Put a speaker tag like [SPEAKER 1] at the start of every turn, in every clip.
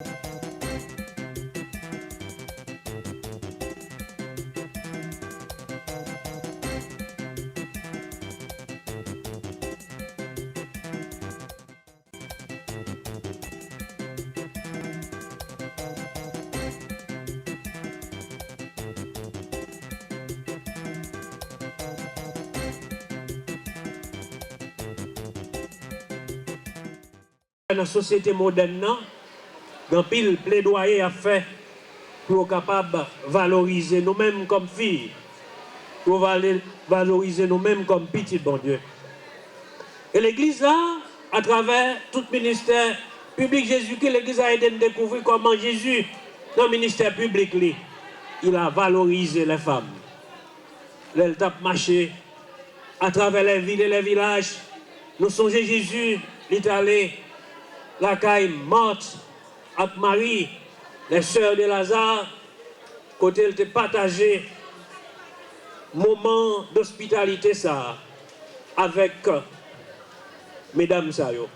[SPEAKER 1] Dans la société moderne, dans pile plaidoyer à faire pour être capable de valoriser nous-mêmes comme filles, pour valoriser nous-mêmes comme petits, bon Dieu. Et l'Église là, à travers tout ministère public Jésus-Christ, l'Église a aidé à découvrir comment Jésus, dans le ministère public, il a valorisé les femmes. Elle tape marché à travers les villes et les villages. Nous songeons Jésus, il est allé la caille morte avec Marie, les sœurs de Lazare, côté elle te partagé moment d'hospitalité ça avec mesdames ça yo.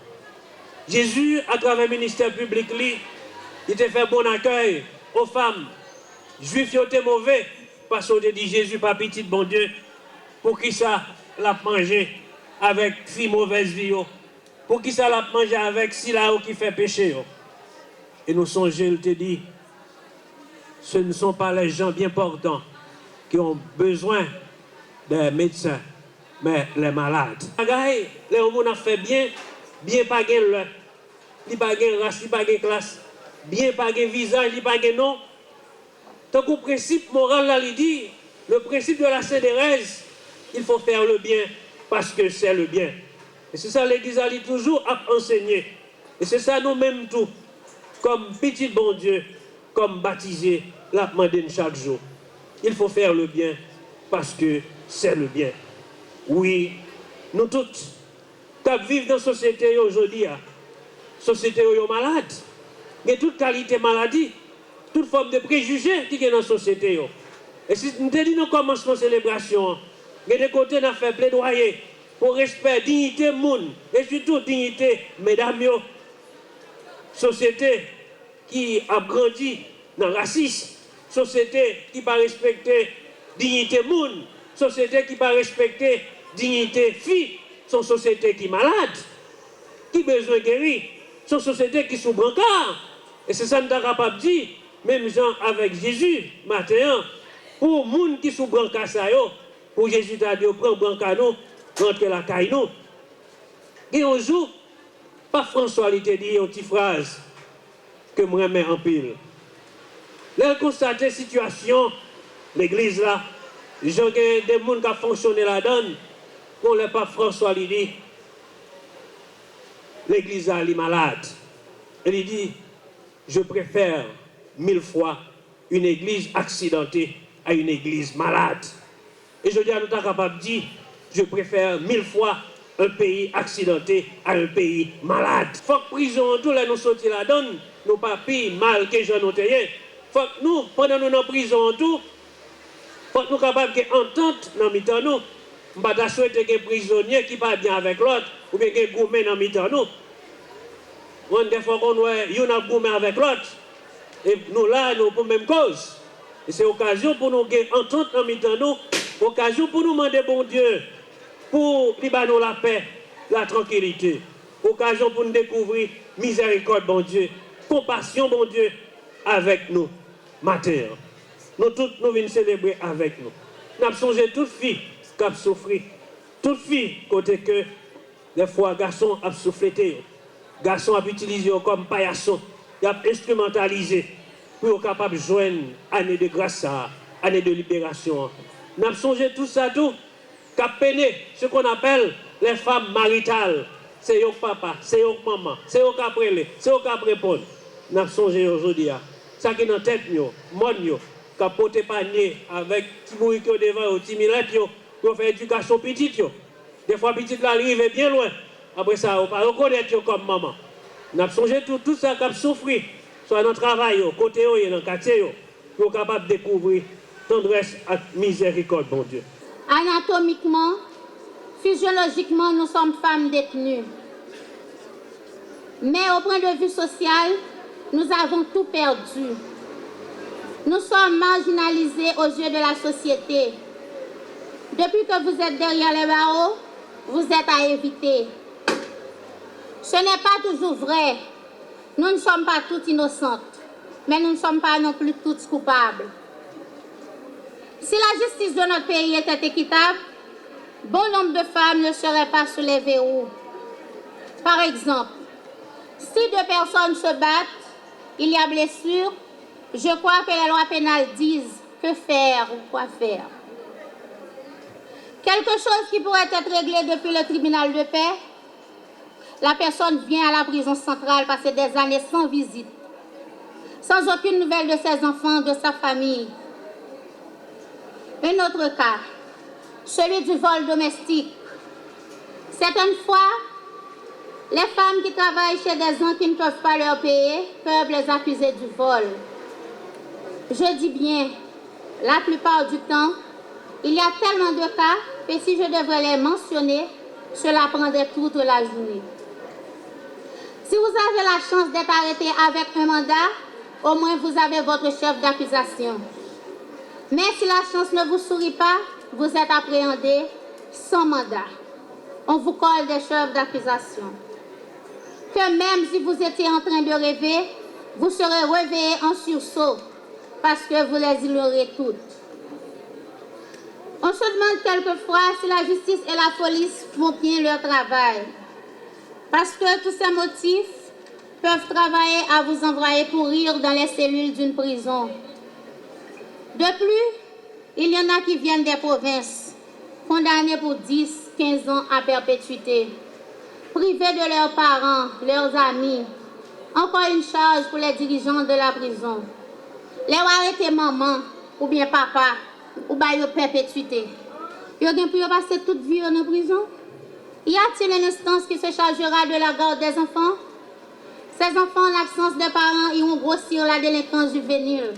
[SPEAKER 1] Jésus à travers le ministère public il te fait bon accueil aux femmes. Juifs étaient mauvais parce qu'on te dit Jésus pas petit bon Dieu pour qui ça l'a mangé avec fille mauvaise vie yo. Pour qui ça l'a mangé avec si là qui fait péché yo. Et nous songeons, il te dit, ce ne sont pas les gens bien portants qui ont besoin des médecins, mais les malades. Les hommes ont fait bien pas gagner le, ils pas gagner race, ils pas gagner classe, bien pas gagner visage, ils pas gagner nom. Donc au principe moral là, il dit, le principe de la CDRS, il faut faire le bien parce que c'est le bien. Et c'est ça l'Église a toujours enseigné. Et c'est ça nous-mêmes tout. Comme petit bon Dieu, comme baptisé, l'a demandé chaque jour. Il faut faire le bien parce que c'est le bien. Oui, nous toutes, qui vivons dans la société aujourd'hui, la société est malade. Mais toute qualité maladie, toute forme de préjugés qui est dans la société. Et si nous te dit nous commençons la célébration, mais de côté nous fait plaidoyer pour respect, dignité monde et surtout dignité mesdames. Société qui a grandi dans le racisme, société qui ne respecte dignité monde, société qui ne respecte dignité fille, son société qui est malade, qui a besoin de guérir, son société qui est sous brancard. Et c'est ça que nous sommes capables de dire, même gens avec Jésus, matin, pour les gens qui sont sous brancard, pour Jésus t'a dit, prends brancard, rentre la caille. Et un jour, pas François il te dit une petite phrase que moi mets en pile. Là, constater situation, l'église là, j'ai des gens qui ont fonctionné là-dedans, pour le pape François il dit, l'église là, elle est malade. Il dit, je préfère 1000 fois une église accidentée à une église malade. Et je dis à nous capable de dire, je préfère 1000 fois un pays accidenté à un pays malade. Il faut que prison, tout là nous sortir la donne, nous pas pire mal que je nous Il faut que nous, pendant nous en prison, tout, faut que nous capables d'entente dans le temps nous. Je ne vais pas souhaiter que prisonnier qui pas bien avec l'autre, ou bien que gourmet dans le temps nous. Des fois qu'on voit, il y a gourmet avec l'autre, et nous là, nous pour la même cause. Et c'est l'occasion pour nous gagner entente dans le temps nous, occasion pour nous demander bon Dieu, pour nous la paix, la tranquillité. Occasion pour nous découvrir miséricorde, bon Dieu, compassion, bon Dieu, avec nous, matin. Nous toutes, nous venons célébrer avec nous. Nous avons songé toutes filles qui ont souffert. Toutes filles, côté que, des fois, garçons ont soufflé. Garçons ont utilisé comme paillasson. Ils ont instrumentalisé pour être capable de joindre année de grâce, année de libération. Nous avons songé tout ça, tout. Qu'a peiné ce qu'on appelle les femmes maritales. C'est eux papa, c'est eux maman, c'est eux qui apprennent, c'est eux qui répondent. Nous avons songé aujourd'hui. Ça qui est dans la tête, monde, qui a porté panier avec petit bruit devant, petit millet, qui fait éducation petite. Des fois, petite là arrive bien loin. Après ça, on ne peut pas reconnaître comme maman. Nous avons songé tout ça qui a souffert, soit dans le travail, côté et dans le quartier, pour être capable de découvrir tendresse et miséricorde, bon Dieu.
[SPEAKER 2] Anatomiquement, physiologiquement, nous sommes femmes détenues. Mais au point de vue social, nous avons tout perdu. Nous sommes marginalisés aux yeux de la société. Depuis que vous êtes derrière les barreaux, vous êtes à éviter. Ce n'est pas toujours vrai. Nous ne sommes pas toutes innocentes, mais nous ne sommes pas non plus toutes coupables. Si la justice de notre pays était équitable, bon nombre de femmes ne seraient pas sous les verrous. Par exemple, si deux personnes se battent, il y a blessure, je crois que les lois pénales disent que faire ou quoi faire. Quelque chose qui pourrait être réglé depuis le tribunal de paix, la personne vient à la prison centrale passer des années sans visite, sans aucune nouvelle de ses enfants, de sa famille. Un autre cas, celui du vol domestique. Certaines fois, les femmes qui travaillent chez des gens qui ne peuvent pas leur payer peuvent les accuser du vol. Je dis bien, la plupart du temps, il y a tellement de cas que si je devrais les mentionner, cela prendrait toute la journée. Si vous avez la chance d'être arrêté avec un mandat, au moins vous avez votre chef d'accusation. Mais si la chance ne vous sourit pas, vous êtes appréhendé sans mandat. On vous colle des chefs d'accusation. Que même si vous étiez en train de rêver, vous serez réveillé en sursaut parce que vous les ignorez toutes. On se demande quelquefois si la justice et la police font bien leur travail. Parce que tous ces motifs peuvent travailler à vous envoyer pourrir dans les cellules d'une prison. De plus, il y en a qui viennent des provinces, condamnés pour 10, 15 ans à perpétuité, privés de leurs parents, leurs amis. Encore une charge pour les dirigeants de la prison. Les arrêter maman ou bien papa ou bien perpétuité. Ils ont pu passer toute vie en prison. Y a-t-il une instance qui se chargera de la garde des enfants? Ces enfants en absence de parents iront grossir la délinquance juvénile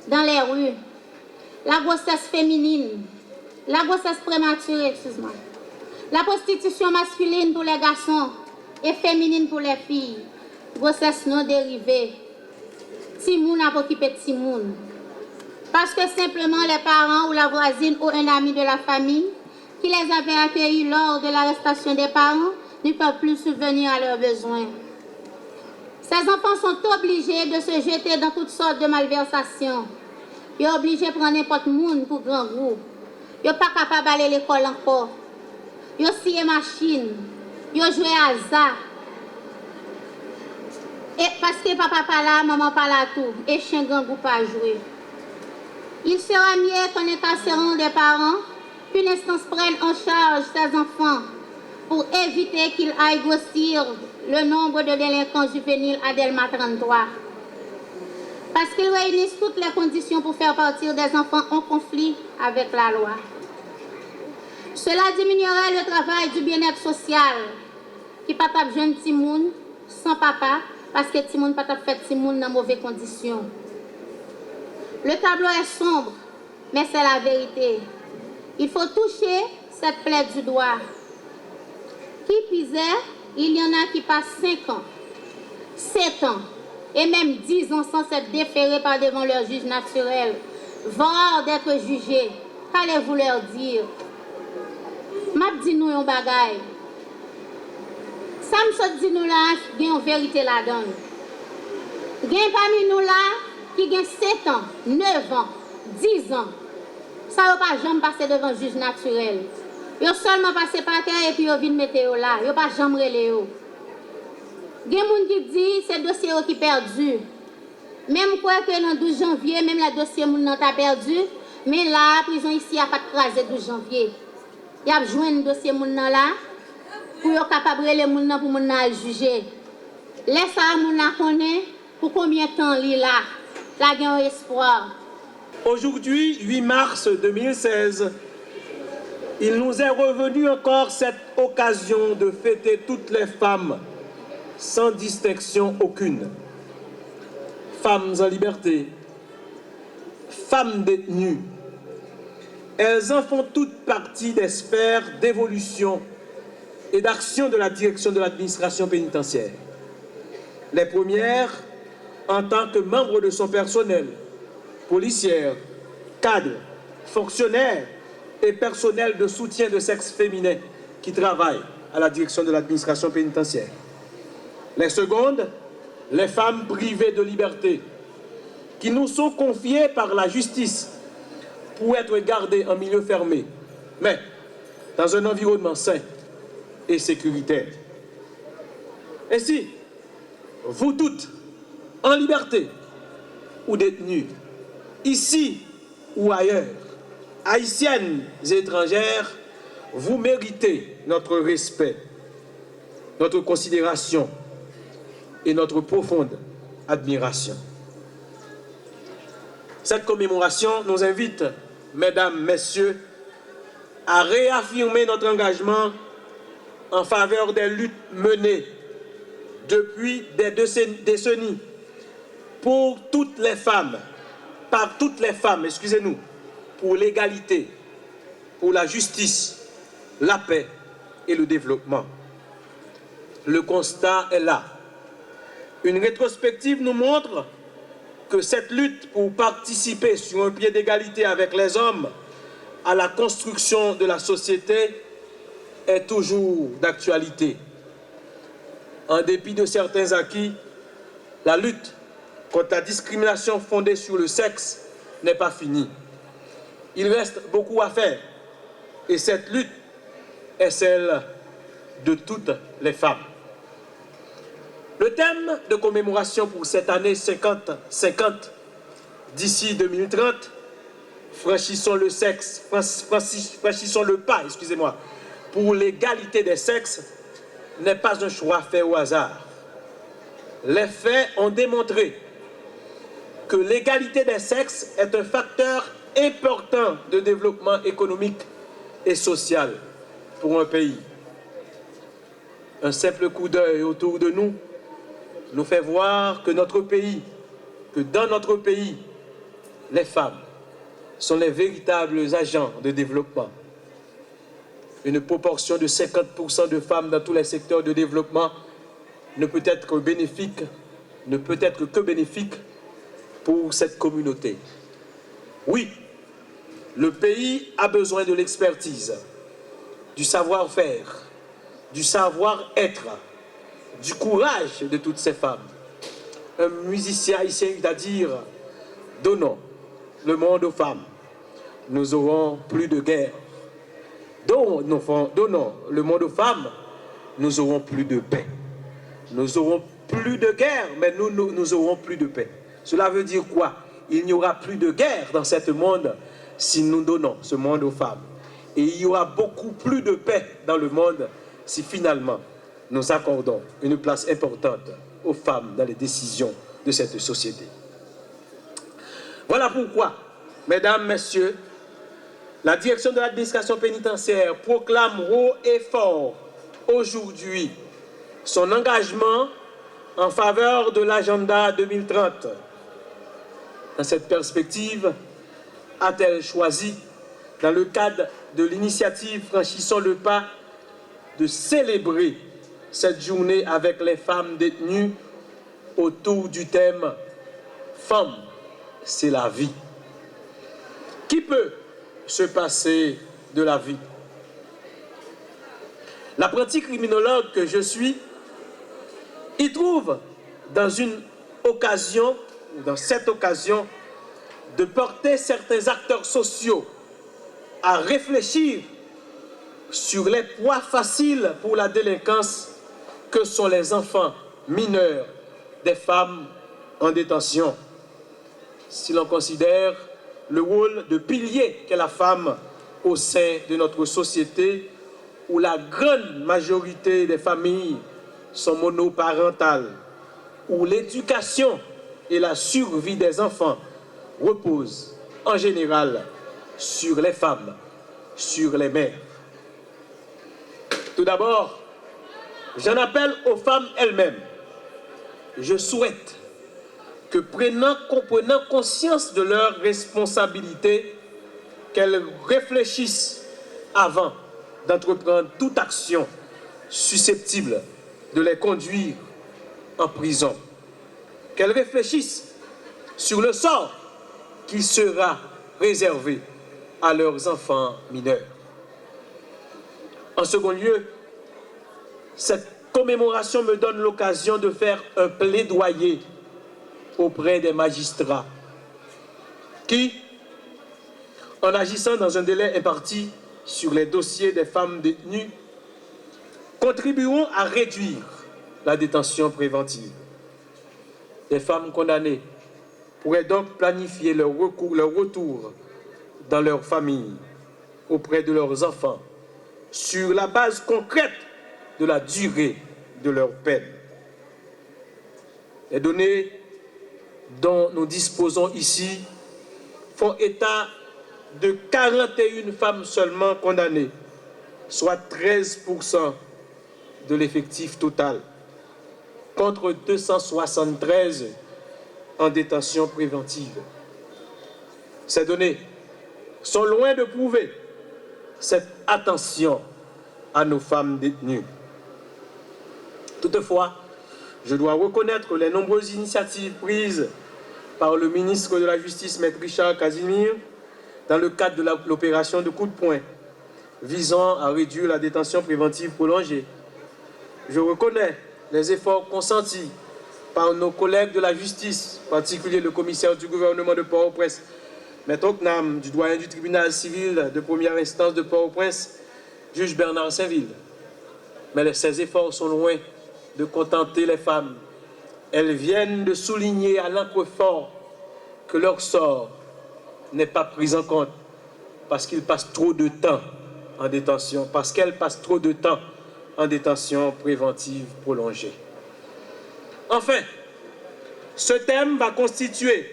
[SPEAKER 2] dans les rues. La grossesse féminine, la grossesse prématurée, excuse-moi. La prostitution masculine pour les garçons et féminine pour les filles. Grossesse non dérivée. Timoun a occupé Timoun. Parce que simplement les parents ou la voisine ou un ami de la famille qui les avait accueillis lors de l'arrestation des parents ne peuvent plus subvenir à leurs besoins. Ces enfants sont obligés de se jeter dans toutes sortes de malversations. Ils sont obligés de prendre n'importe monde pour grand groupe. Ils ne sont pas capables d'aller à l'école encore. Ils ont scié machine. Ils ont joué à ça. Et parce que papa pas là, maman pas là tout. Et chien grand groupe pas jouer. Il sera mieux qu'en incarcérant des parents, qu'une instance prenne en charge ces enfants pour éviter qu'ils aillent grossir le nombre de délinquants juvéniles à Delma 33. Parce qu'ils réunissent toutes les conditions pour faire partir des enfants en conflit avec la loi. Cela diminuerait le travail du bien-être social qui pas tape jeune Timoun sans papa parce que Timoun pas tape fait Timoun dans mauvaises conditions. Le tableau est sombre, mais c'est la vérité. Il faut toucher cette plaie du doigt. Qui pisait, il y en a qui passent 5 ans, 7 ans, et même 10 ans sans s'être déférés par devant leur juge naturel, voire d'être jugés. Qu'allez-vous leur dire? M'a dit nous un bagay. Ça me dit nous là, il y a une vérité là-dedans. Il y a parmi nous là qui ont 7 ans, 9 ans, 10 ans. Ça ne va pas jamais passer devant le juge naturel. Ils ont seulement passé par terre et puis ils viennent mettre là. Ils ne pas jamais relé. Il y a des gens qui disent que c'est le dossier qui est perdu. Même quoi que le 12 janvier, même le dossier n'a pas perdu, mais là, la prison ici n'a pas crasé le 12 janvier. Il y a besoin de dossier là pour être capable de les gens pour les juger. Laisse ça les connaître pour combien de temps il est là. Là, il y a un espoir.
[SPEAKER 3] Aujourd'hui, 8 mars 2016, il nous est revenu encore cette occasion de fêter toutes les femmes sans distinction aucune. Femmes en liberté, femmes détenues. Elles en font toutes partie des sphères d'évolution et d'action de la direction de l'administration pénitentiaire. Les premières, en tant que membre de son personnel, policières, cadres, fonctionnaires et personnel de soutien de sexe féminin qui travaillent à la direction de l'administration pénitentiaire. Les secondes, les femmes privées de liberté, qui nous sont confiées par la justice pour être gardées en milieu fermé, mais dans un environnement sain et sécuritaire. Ainsi, vous toutes, en liberté ou détenues, ici ou ailleurs, haïtiennes et étrangères, vous méritez notre respect, notre considération et notre profonde admiration. Cette commémoration nous invite, mesdames, messieurs, à réaffirmer notre engagement en faveur des luttes menées depuis des décennies pour toutes les femmes, par toutes les femmes, excusez-nous, pour l'égalité, pour la justice, la paix et le développement. Le constat est là. Une rétrospective nous montre que cette lutte pour participer sur un pied d'égalité avec les hommes à la construction de la société est toujours d'actualité. En dépit de certains acquis, la lutte contre la discrimination fondée sur le sexe n'est pas finie. Il reste beaucoup à faire et cette lutte est celle de toutes les femmes. Le thème de commémoration pour cette année 50-50 d'ici 2030, franchissons le pas, pour l'égalité des sexes, n'est pas un choix fait au hasard. Les faits ont démontré que l'égalité des sexes est un facteur important de développement économique et social pour un pays. Un simple coup d'œil autour de nous nous fait voir que dans notre pays, les femmes sont les véritables agents de développement. Une proportion de 50% de femmes dans tous les secteurs de développement ne peut être que bénéfique pour cette communauté. Oui, le pays a besoin de l'expertise, du savoir-faire, du savoir-être, du courage de toutes ces femmes. Un musicien haïtien va dire « Donnons le monde aux femmes, nous aurons plus de guerre. Donnons le monde aux femmes, nous aurons plus de paix. Nous aurons plus de guerre, mais nous aurons plus de paix. » Cela veut dire quoi? Il n'y aura plus de guerre dans ce monde si nous donnons ce monde aux femmes. Et il y aura beaucoup plus de paix dans le monde si finalement nous accordons une place importante aux femmes dans les décisions de cette société. Voilà pourquoi, mesdames, messieurs, la direction de l'administration pénitentiaire proclame haut et fort aujourd'hui son engagement en faveur de l'agenda 2030. Dans cette perspective, a-t-elle choisi, dans le cadre de l'initiative Franchissons le pas, de célébrer cette journée avec les femmes détenues autour du thème « Femme, c'est la vie ». Qui peut se passer de la vie? L'apprenti criminologue que je suis y trouve dans cette occasion, de porter certains acteurs sociaux à réfléchir sur les poids faciles pour la délinquance que sont les enfants mineurs des femmes en détention. Si l'on considère le rôle de pilier qu'est la femme au sein de notre société, où la grande majorité des familles sont monoparentales, où l'éducation et la survie des enfants reposent en général sur les femmes, sur les mères. Tout d'abord, j'en appelle aux femmes elles-mêmes. Je souhaite que prenant conscience de leurs responsabilités, qu'elles réfléchissent avant d'entreprendre toute action susceptible de les conduire en prison. qu'elles réfléchissent sur le sort qui sera réservé à leurs enfants mineurs. En second lieu, cette commémoration me donne l'occasion de faire un plaidoyer auprès des magistrats qui, en agissant dans un délai imparti sur les dossiers des femmes détenues, contribueront à réduire la détention préventive. Les femmes condamnées pourraient donc planifier leur retour dans leur famille, auprès de leurs enfants, sur la base concrète de la durée de leur peine. Les données dont nous disposons ici font état de 41 femmes seulement condamnées, soit 13% de l'effectif total, contre 273 en détention préventive. Ces données sont loin de prouver cette attention à nos femmes détenues. Toutefois, je dois reconnaître les nombreuses initiatives prises par le ministre de la Justice, Maître Richard Casimir, dans le cadre de l'opération de coup de poing visant à réduire la détention préventive prolongée. Je reconnais les efforts consentis par nos collègues de la justice, en particulier le commissaire du gouvernement de Port-au-Prince, Maître Oknam, du doyen du tribunal civil de première instance de Port-au-Prince, juge Bernard Saint-Ville. Mais ces efforts sont loin de contenter les femmes. Elles viennent de souligner à l'encre fort que leur sort n'est pas pris en compte parce qu'ils passent trop de temps en détention, parce qu'elles passent trop de temps en détention préventive prolongée. Enfin, ce thème va constituer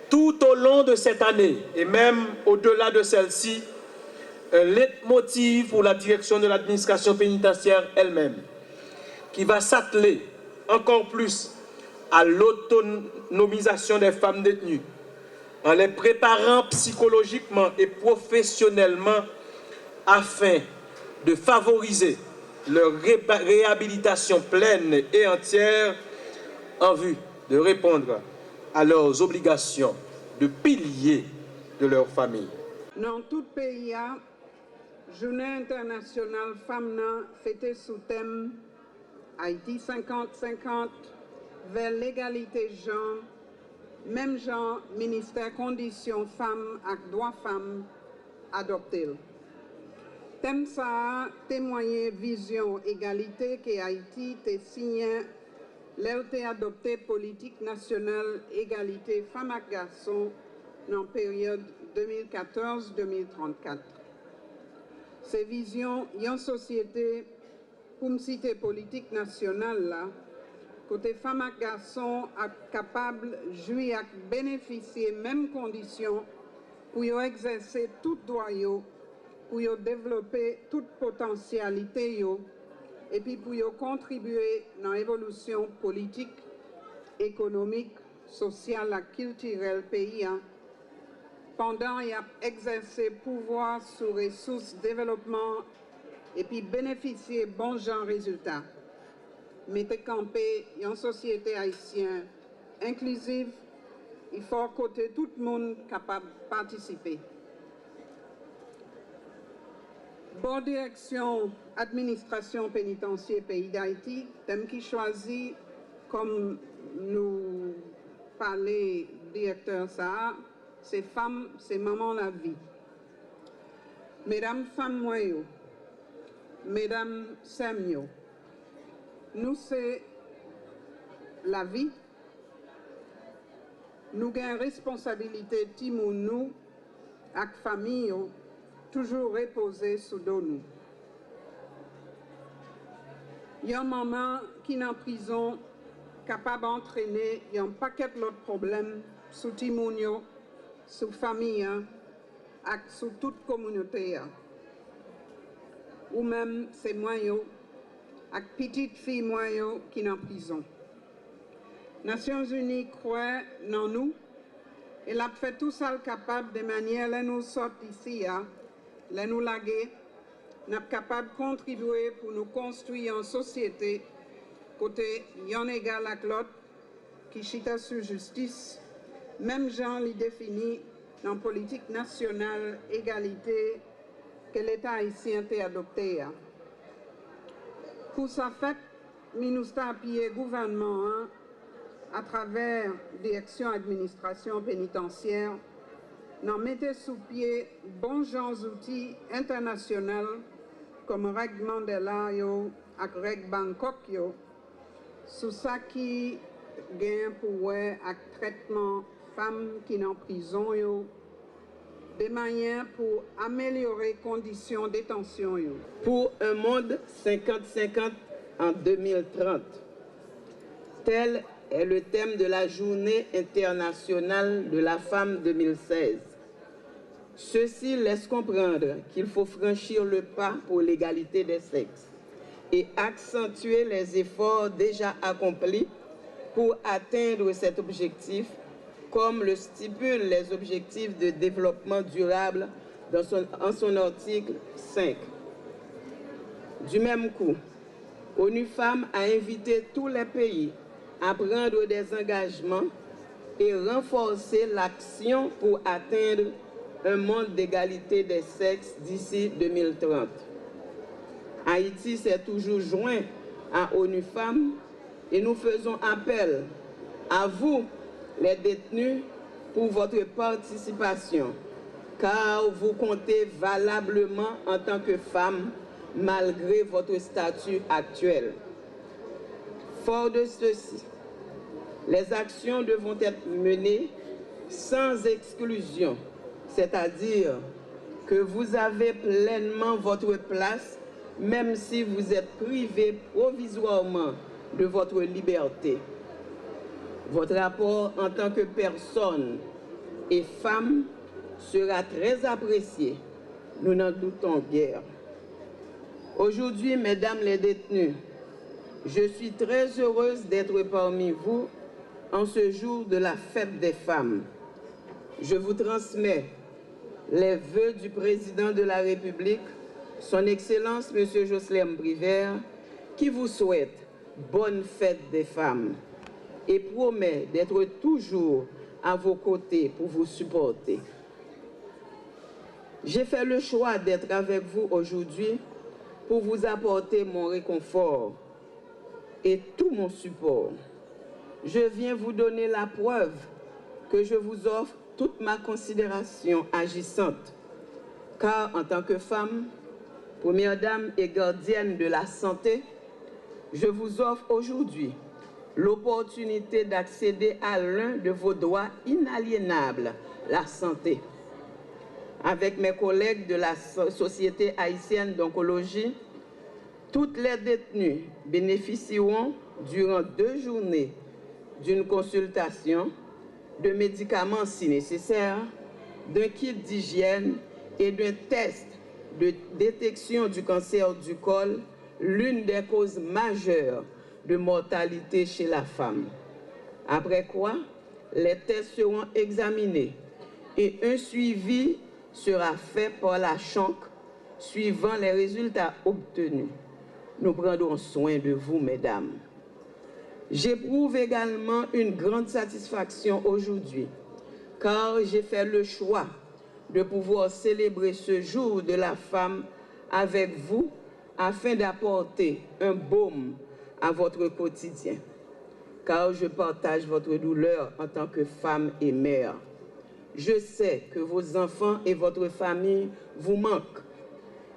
[SPEAKER 3] tout au long de cette année et même au-delà de celle-ci un leitmotiv pour la direction de l'administration pénitentiaire elle-même, qui va s'atteler encore plus à l'autonomisation des femmes détenues, en les préparant psychologiquement et professionnellement afin de favoriser leur réhabilitation pleine et entière en vue de répondre à leurs obligations de piliers de leur famille.
[SPEAKER 4] Dans tout pays, Journée internationale femmes fêtée sous thème Haïti 50-50 vers l'égalité genre, même genre, ministère conditions femmes et droits femmes adopté. Thème ça témoigner vision égalité que Haïti t'est signé l'LT adopté politique nationale égalité femmes et garçons dans la période 2014-2034. Ces visions en société pour me citer politique nationale là, côté femmes et garçons capables de jouir et bénéficier mêmes conditions pour exercer tout droit, pour développer toute potentialité et puis pour contribuer dans l'évolution politique, économique, sociale et culturelle pays pendant y a exercé pouvoir sur ressources développement et puis bénéficier bon genre résultat. Mettez camper une société haïtienne inclusive, il faut côté tout le monde capable de participer. Bonne direction administration pénitentiaire pays d'Haïti, thème qui choisit comme nous parler directeur ça, c'est femmes, c'est maman la vie. Mesdames femmes moyo, mesdames semio, nous c'est la vie. Nous avons responsabilité timoun nous avec famille toujours reposer sous dos nous. Il y a un maman qui est en prison capable d'entraîner un paquet d'autres problèmes sous timoun sous famille et sous toute communauté. Ou même c'est moi avec petite fille moi qui est en prison. Nations Unies croient dans nous et l'a fait tout ça capable de manière à nous sortir ici, à nous laguer, nous capable de contribuer pour nous construire en société côté yon égal avec l'autre qui chita sur justice, même genre l'y définit dans la politique nationale égalité que l'État haïtien a adopté. Pour sa fait, nous avons appuyé le gouvernement à travers la direction administration pénitentiaire, nous mettons sous pied bons gens outils internationaux comme règle Mandela et règle Bangkok, sous ça qui gagne pour le traitement femmes qui sont en prison, de manière pour améliorer les conditions de détention.
[SPEAKER 5] Pour un monde 50-50 en 2030, tel est le thème de la Journée internationale de la femme 2016. Ceci laisse comprendre qu'il faut franchir le pas pour l'égalité des sexes et accentuer les efforts déjà accomplis pour atteindre cet objectif, comme le stipulent les objectifs de développement durable en son article 5. Du même coup, ONU Femmes a invité tous les pays à prendre des engagements et renforcer l'action pour atteindre un monde d'égalité des sexes d'ici 2030. Haïti s'est toujours joint à ONU Femmes et nous faisons appel à vous, les détenus, pour votre participation, car vous comptez valablement en tant que femme malgré votre statut actuel. Fort de ceci, les actions devront être menées sans exclusion, c'est-à-dire que vous avez pleinement votre place, même si vous êtes privé provisoirement de votre liberté. Votre rapport en tant que personne et femme sera très apprécié, nous n'en doutons guère. Aujourd'hui, mesdames les détenues, je suis très heureuse d'être parmi vous en ce jour de la fête des femmes. Je vous transmets les vœux du président de la République, son Excellence M. Jocelyn Brivert, qui vous souhaite bonne fête des femmes et promet d'être toujours à vos côtés pour vous supporter. J'ai fait le choix d'être avec vous aujourd'hui pour vous apporter mon réconfort et tout mon support. Je viens vous donner la preuve que je vous offre toute ma considération agissante, car en tant que femme, première dame et gardienne de la santé, je vous offre aujourd'hui l'opportunité d'accéder à l'un de vos droits inaliénables, la santé. Avec mes collègues de la Société haïtienne d'oncologie, toutes les détenues bénéficieront durant 2 journées d'une consultation, de médicaments si nécessaire, d'un kit d'hygiène et d'un test de détection du cancer du col, l'une des causes majeures de mortalité chez la femme. Après quoi, les tests seront examinés et un suivi sera fait par la CHONC suivant les résultats obtenus. Nous prendrons soin de vous, mesdames. J'éprouve également une grande satisfaction aujourd'hui, car j'ai fait le choix de pouvoir célébrer ce jour de la femme avec vous afin d'apporter un baume à votre quotidien, car je partage votre douleur en tant que femme et mère. Je sais que vos enfants et votre famille vous manquent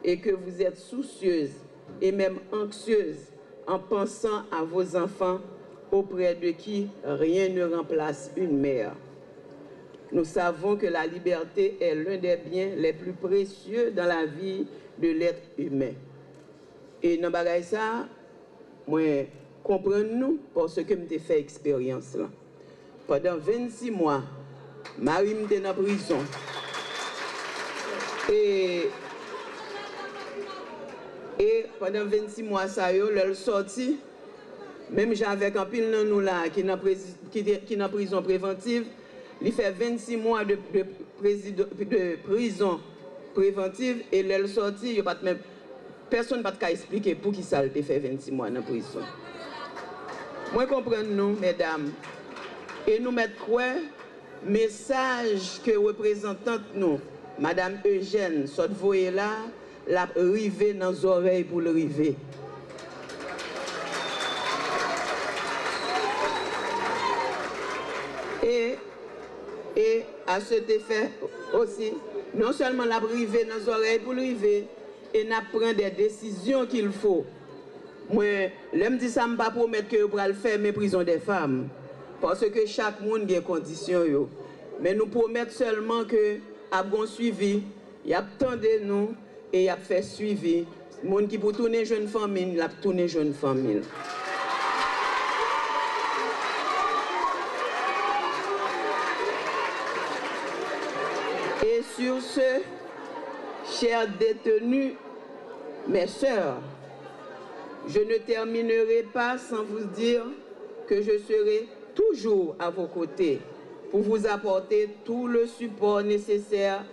[SPEAKER 5] et que vous êtes soucieuse et même anxieuse en pensant à vos enfants auprès de qui rien ne remplace une mère. Nous savons que la liberté est l'un des biens les plus précieux dans la vie de l'être humain. Et dans bagay ça, moi, comprenez-nous parce que je fait expérience là. Pendant 26 mois, Marie m'était dans la prison. Et pendant 26 mois, ça y est, elle sorti. Même j'avais un pile dans nous là qui est en prison préventive, il fait 26 mois de prison préventive et elle sorti, personne ne peut expliquer pour qui ça a fait 26 mois dans prison. Moi comprends nous, mesdames, Et nous mettre quoi message que représentante nous, Madame Eugène Sotvoyela, la rivé dans les oreilles pour le river. Et à cet effet aussi, non seulement la rivé dans les oreilles pour le river, et n'a prend des décisions qu'il faut. Moi, l'aime dit ça, je ne pas promettre que je vais le faire mes prisons des femmes. Parce que chaque monde a des conditions. Mais nous promettons seulement que, à bon suivi, il y a tant de nous et il y a fait suivi. Les gens qui pour tourner jeune famille, il a tourné jeune famille. Et sur ce, chers détenus, mes sœurs, je ne terminerai pas sans vous dire que je serai toujours à vos côtés pour vous apporter tout le support nécessaire